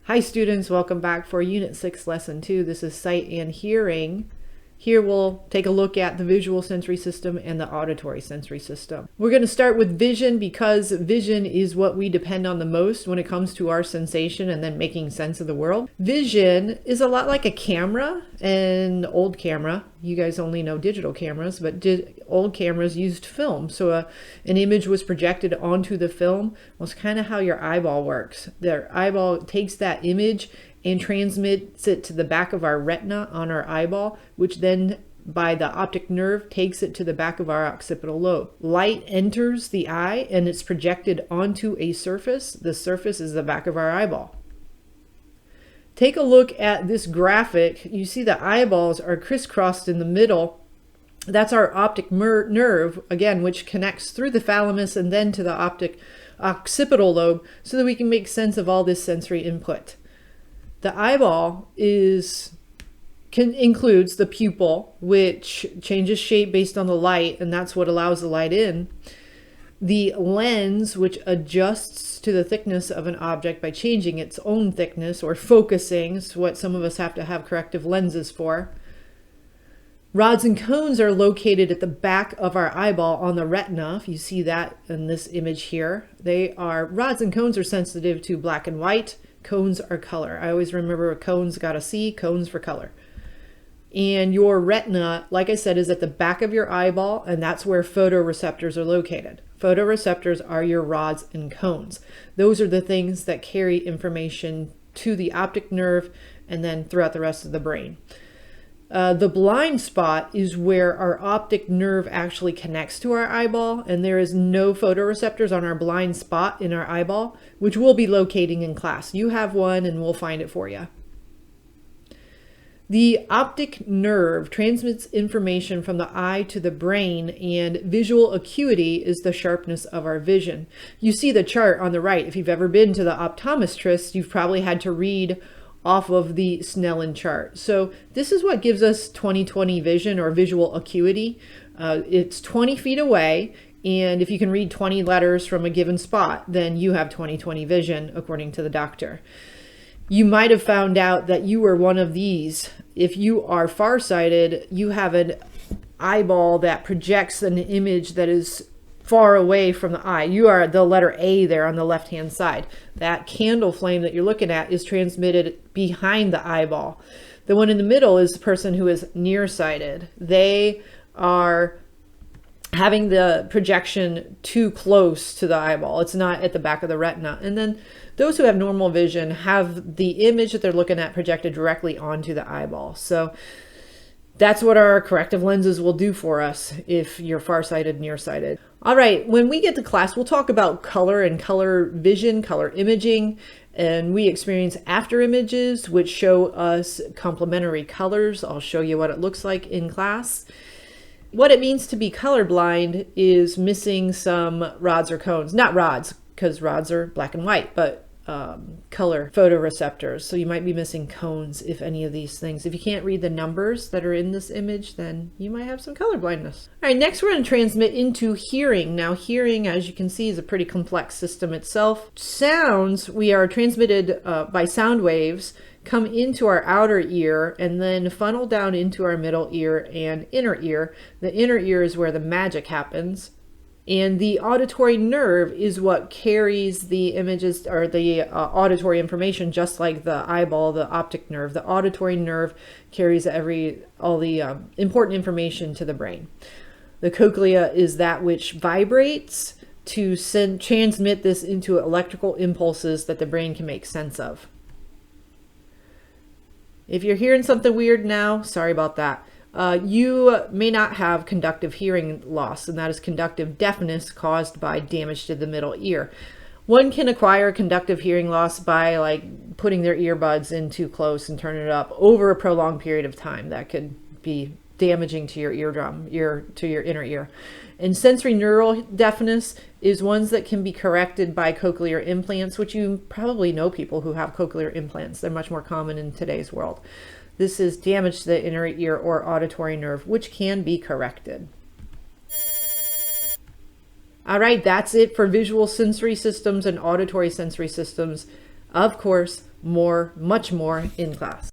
Hi students, welcome back for Unit 6, Lesson 2. This is Sight and Hearing. Here we'll take a look at the visual sensory system and the auditory sensory system. We're going to start with vision because vision is what we depend on the most when it comes to our sensation and then making sense of the world. Vision is a lot like a camera, an old camera. You guys only know digital cameras, but old cameras used film. So an image was projected onto the film. Well, it's kind of how your eyeball works. Their eyeball takes that image and transmits it to the back of our retina on our eyeball, which then by the optic nerve takes it to the back of our occipital lobe. Light enters the eye and it's projected onto a surface. The surface is the back of our eyeball. Take a look at this graphic. You see the eyeballs are crisscrossed in the middle. That's our optic nerve, again, which connects through the thalamus and then to the occipital lobe so that we can make sense of all this sensory input. The eyeball includes the pupil, which changes shape based on the light, and that's what allows the light in. The lens, which adjusts to the thickness of an object by changing its own thickness or focusing, is what some of us have to have corrective lenses for. Rods and cones are located at the back of our eyeball on the retina. If you see that in this image here, rods and cones are sensitive to black and white. Cones are color. I always remember cones got a C, cones for color. And your retina, like I said, is at the back of your eyeball, and that's where photoreceptors are located. Photoreceptors are your rods and cones. Those are the things that carry information to the optic nerve and then throughout the rest of the brain. The blind spot is where our optic nerve actually connects to our eyeball, and there is no photoreceptors on our blind spot in our eyeball, which we'll be locating in class. You have one and we'll find it for you. The optic nerve transmits information from the eye to the brain, and visual acuity is the sharpness of our vision. You see the chart on the right. If you've ever been to the optometrist, you've probably had to read off of the Snellen chart. So this is what gives us 20/20 vision or visual acuity. It's 20 feet away, and if you can read 20 letters from a given spot, then you have 20/20 vision according to the doctor. You might have found out that you were one of these. If you are farsighted, you have an eyeball that projects an image that is far away from the eye. You are the letter A there on the left-hand side. That candle flame that you're looking at is transmitted behind the eyeball. The one in the middle is the person who is nearsighted. They are having the projection too close to the eyeball. It's not at the back of the retina. And then those who have normal vision have the image that they're looking at projected directly onto the eyeball. So that's what our corrective lenses will do for us if you're farsighted, nearsighted. All right, when we get to class, we'll talk about color and color vision, color imaging, and we experience after images, which show us complementary colors. I'll show you what it looks like in class. What it means to be colorblind is missing some rods or cones. Not rods, because rods are black and white, but color photoreceptors. So you might be missing cones if any of these things. If you can't read the numbers that are in this image, then you might have some color blindness. All right, next we're going to transmit into hearing. Now hearing, as you can see, is a pretty complex system itself. Sounds, we are transmitted by sound waves, come into our outer ear and then funnel down into our middle ear and inner ear. The inner ear is where the magic happens. And the auditory nerve is what carries the images or the auditory information, just like the eyeball, the optic nerve. The auditory nerve carries all the important information to the brain. The cochlea is that which vibrates to transmit this into electrical impulses that the brain can make sense of. If you're hearing something weird now, sorry about that. You may not have conductive hearing loss, and that is conductive deafness caused by damage to the middle ear. One can acquire conductive hearing loss by putting their earbuds in too close and turning it up over a prolonged period of time. That could be damaging to your eardrum, to your inner ear. And sensory neural deafness is ones that can be corrected by cochlear implants, which you probably know people who have cochlear implants. They're much more common in today's world. This is damage to the inner ear or auditory nerve, which can be corrected. All right, that's it for visual sensory systems and auditory sensory systems. Of course, more, much more in class.